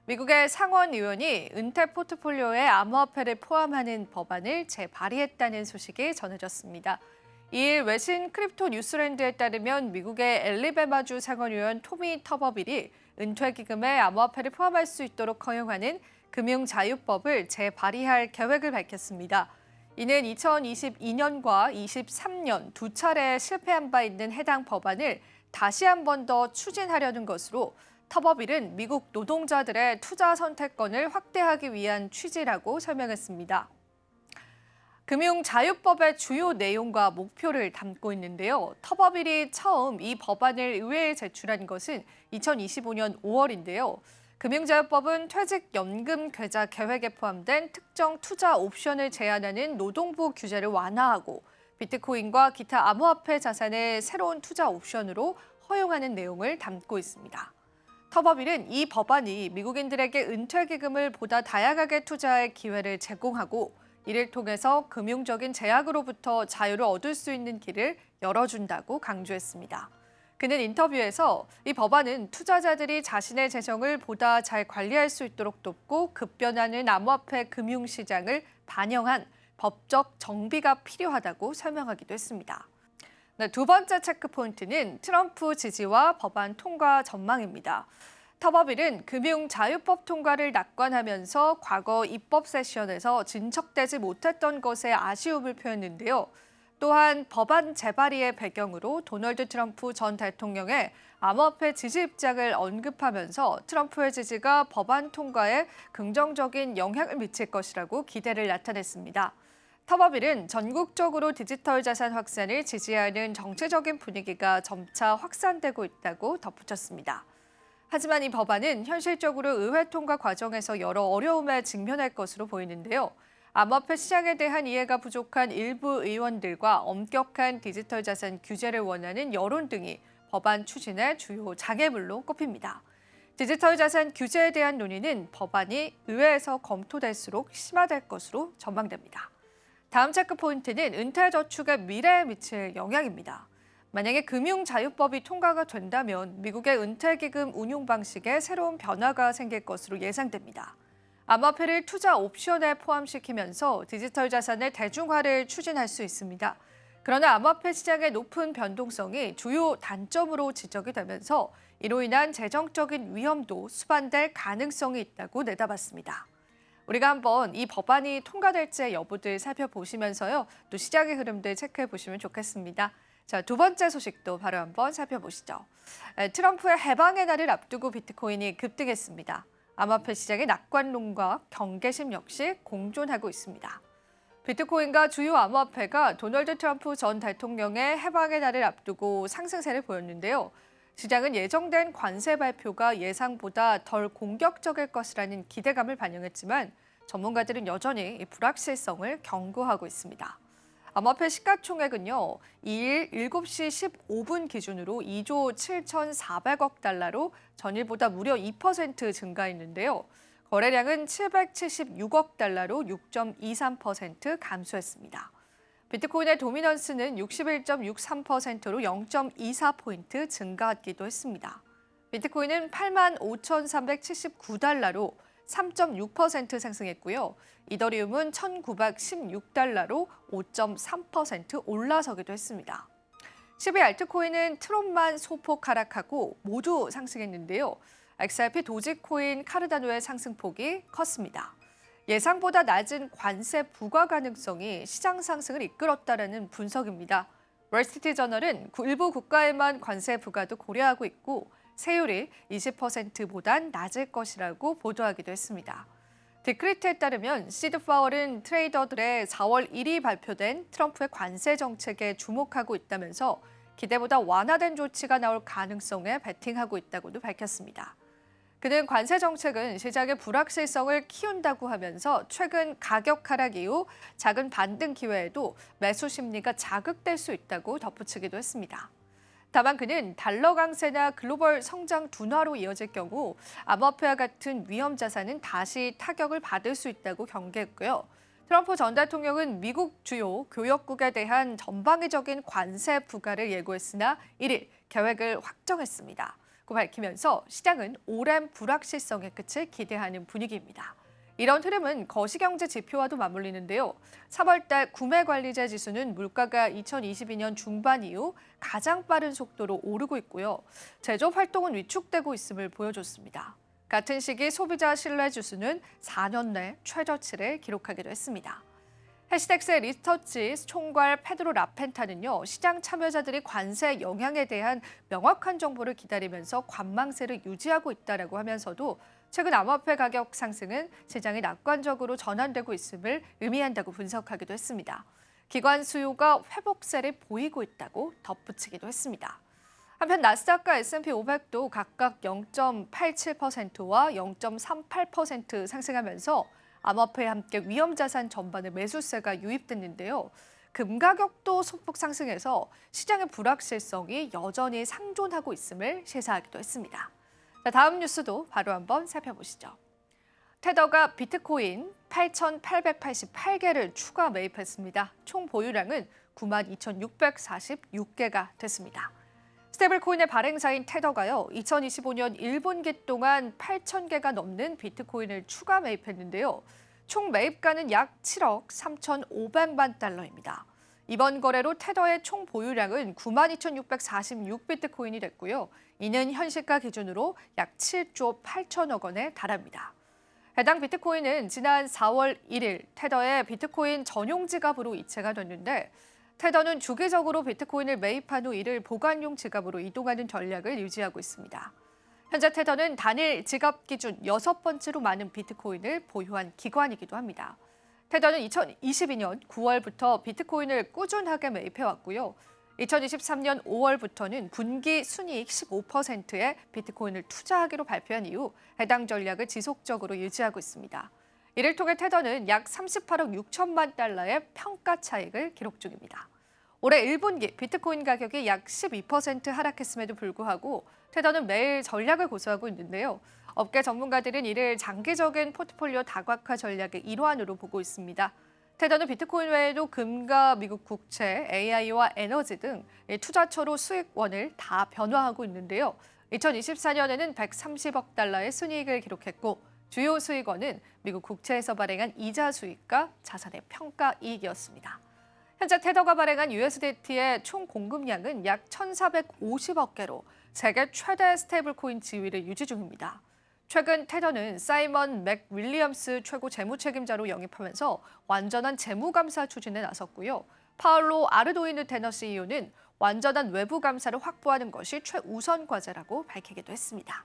미국의 상원 의원이 은퇴 포트폴리오에 암호화폐를 포함하는 법안을 재발의했다는 소식이 전해졌습니다. 이일 외신 크립토 뉴스랜드에 따르면 미국의 앨리베마주 상원의원 토미 터버빌이 은퇴기금에 암호화폐를 포함할 수 있도록 허용하는 금융자유법을 재발의할 계획을 밝혔습니다. 이는 2022년과 23년 두 차례 실패한 바 있는 해당 법안을 다시 한 번 더 추진하려는 것으로 터버빌은 미국 노동자들의 투자 선택권을 확대하기 위한 취지라고 설명했습니다. 금융자유법의 주요 내용과 목표를 담고 있는데요. 터버빌이 처음 이 법안을 의회에 제출한 것은 2025년 5월인데요. 금융자유법은 퇴직연금 계좌 계획에 포함된 특정 투자 옵션을 제한하는 노동부 규제를 완화하고 비트코인과 기타 암호화폐 자산의 새로운 투자 옵션으로 허용하는 내용을 담고 있습니다. 터버빌은 이 법안이 미국인들에게 은퇴기금을 보다 다양하게 투자할 기회를 제공하고 이를 통해서 금융적인 제약으로부터 자유를 얻을 수 있는 길을 열어준다고 강조했습니다. 그는 인터뷰에서 이 법안은 투자자들이 자신의 재정을 보다 잘 관리할 수 있도록 돕고 급변하는 암호화폐 금융시장을 반영한 법적 정비가 필요하다고 설명하기도 했습니다. 네, 두 번째 체크포인트는 트럼프 지지와 법안 통과 전망입니다. 터버빌은 금융자유법 통과를 낙관하면서 과거 입법 세션에서 진척되지 못했던 것에 아쉬움을 표했는데요. 또한 법안 재발의의 배경으로 도널드 트럼프 전 대통령의 암호화폐 지지 입장을 언급하면서 트럼프의 지지가 법안 통과에 긍정적인 영향을 미칠 것이라고 기대를 나타냈습니다. 터버빌은 전국적으로 디지털 자산 확산을 지지하는 정치적인 분위기가 점차 확산되고 있다고 덧붙였습니다. 하지만 이 법안은 현실적으로 의회 통과 과정에서 여러 어려움에 직면할 것으로 보이는데요. 암호화폐 시장에 대한 이해가 부족한 일부 의원들과 엄격한 디지털 자산 규제를 원하는 여론 등이 법안 추진의 주요 장애물로 꼽힙니다. 디지털 자산 규제에 대한 논의는 법안이 의회에서 검토될수록 심화될 것으로 전망됩니다. 다음 체크 포인트는 은퇴저축의 미래에 미칠 영향입니다. 만약에 금융자유법이 통과가 된다면 미국의 은퇴기금 운용 방식에 새로운 변화가 생길 것으로 예상됩니다. 암호화폐를 투자 옵션에 포함시키면서 디지털 자산의 대중화를 추진할 수 있습니다. 그러나 암호화폐 시장의 높은 변동성이 주요 단점으로 지적이 되면서 이로 인한 재정적인 위험도 수반될 가능성이 있다고 내다봤습니다. 우리가 한번 이 법안이 통과될지 여부들 살펴보시면서요. 또 시장의 흐름들 체크해 보시면 좋겠습니다. 자, 두 번째 소식도 바로 한번 살펴보시죠. 트럼프의 해방의 날을 앞두고 비트코인이 급등했습니다. 암호화폐 시장의 낙관론과 경계심 역시 공존하고 있습니다. 비트코인과 주요 암호화폐가 도널드 트럼프 전 대통령의 해방의 날을 앞두고 상승세를 보였는데요. 시장은 예정된 관세 발표가 예상보다 덜 공격적일 것이라는 기대감을 반영했지만 전문가들은 여전히 불확실성을 경고하고 있습니다. 암호화폐 시가총액은요, 2일 7시 15분 기준으로 2조 7,400억 달러로 전일보다 무려 2% 증가했는데요. 거래량은 776억 달러로 6.23% 감소했습니다. 비트코인의 도미넌스는 61.63%로 0.24포인트 증가하기도 했습니다. 비트코인은 85,379달러로 3.6% 상승했고요. 이더리움은 1,916달러로 5.3% 올라서기도 했습니다. 10위 알트코인은 트론만 소폭 하락하고 모두 상승했는데요. XRP 도지코인 카르다노의 상승폭이 컸습니다. 예상보다 낮은 관세 부과 가능성이 시장 상승을 이끌었다라는 분석입니다. 월스트리트저널은 일부 국가에만 관세 부과도 고려하고 있고 세율이 20%보단 낮을 것이라고 보도하기도 했습니다. 디크리트에 따르면 시드 파월은 트레이더들의 4월 1일 발표된 트럼프의 관세 정책에 주목하고 있다면서 기대보다 완화된 조치가 나올 가능성에 베팅하고 있다고도 밝혔습니다. 그는 관세 정책은 시장의 불확실성을 키운다고 하면서 최근 가격 하락 이후 작은 반등 기회에도 매수 심리가 자극될 수 있다고 덧붙이기도 했습니다. 다만 그는 달러 강세나 글로벌 성장 둔화로 이어질 경우 암호화폐와 같은 위험 자산은 다시 타격을 받을 수 있다고 경계했고요. 트럼프 전 대통령은 미국 주요 교역국에 대한 전방위적인 관세 부과를 예고했으나 1일 계획을 확정했습니다. 밝히면서 시장은 오랜 불확실성의 끝을 기대하는 분위기입니다. 이런 흐름은 거시경제 지표와도 맞물리는데요. 3월 달 구매관리자 지수는 물가가 2022년 중반 이후 가장 빠른 속도로 오르고 있고요. 제조업 활동은 위축되고 있음을 보여줬습니다. 같은 시기 소비자 신뢰 지수는 4년 내 최저치를 기록하기도 했습니다. 해시텍스의 리서치 총괄 페드로 라펜타는요, 시장 참여자들이 관세 영향에 대한 명확한 정보를 기다리면서 관망세를 유지하고 있다라고 하면서도 최근 암호화폐 가격 상승은 시장이 낙관적으로 전환되고 있음을 의미한다고 분석하기도 했습니다. 기관 수요가 회복세를 보이고 있다고 덧붙이기도 했습니다. 한편 나스닥과 S&P 500도 각각 0.87%와 0.38% 상승하면서 암호화폐와 함께 위험자산 전반에 매수세가 유입됐는데요. 금 가격도 소폭 상승해서 시장의 불확실성이 여전히 상존하고 있음을 시사하기도 했습니다. 다음 뉴스도 바로 한번 살펴보시죠. 테더가 비트코인 8,888개를 추가 매입했습니다. 총 보유량은 92,646개가 됐습니다. 스테이블코인의 발행사인 테더가요, 2025년 1분기 동안 8,000개가 넘는 비트코인을 추가 매입했는데요. 총 매입가는 약 7억 3,500만 달러입니다. 이번 거래로 테더의 총 보유량은 92,646비트코인이 됐고요. 이는 현시가 기준으로 약 7조 8천억 원에 달합니다. 해당 비트코인은 지난 4월 1일 테더의 비트코인 전용 지갑으로 이체가 됐는데 테더는 주기적으로 비트코인을 매입한 후 이를 보관용 지갑으로 이동하는 전략을 유지하고 있습니다. 현재 테더는 단일 지갑 기준 6번째로 많은 비트코인을 보유한 기관이기도 합니다. 테더는 2022년 9월부터 비트코인을 꾸준하게 매입해왔고요. 2023년 5월부터는 분기 순이익 15%의 비트코인을 투자하기로 발표한 이후 해당 전략을 지속적으로 유지하고 있습니다. 이를 통해 테더는 약 38억 6천만 달러의 평가 차익을 기록 중입니다. 올해 1분기 비트코인 가격이 약 12% 하락했음에도 불구하고 테더는 매일 전략을 고수하고 있는데요. 업계 전문가들은 이를 장기적인 포트폴리오 다각화 전략의 일환으로 보고 있습니다. 테더는 비트코인 외에도 금과 미국 국채, AI와 에너지 등 투자처로 수익원을 다 변화하고 있는데요. 2024년에는 130억 달러의 순이익을 기록했고 주요 수익원은 미국 국채에서 발행한 이자 수익과 자산의 평가 이익이었습니다. 현재 테더가 발행한 USDT의 총 공급량은 약 1,450억 개로 세계 최대 스테이블코인 지위를 유지 중입니다. 최근 테더는 사이먼 맥윌리엄스 최고 재무책임자로 영입하면서 완전한 재무감사 추진에 나섰고요. 파울로 아르도이누 테너 CEO는 완전한 외부 감사를 확보하는 것이 최우선 과제라고 밝히기도 했습니다.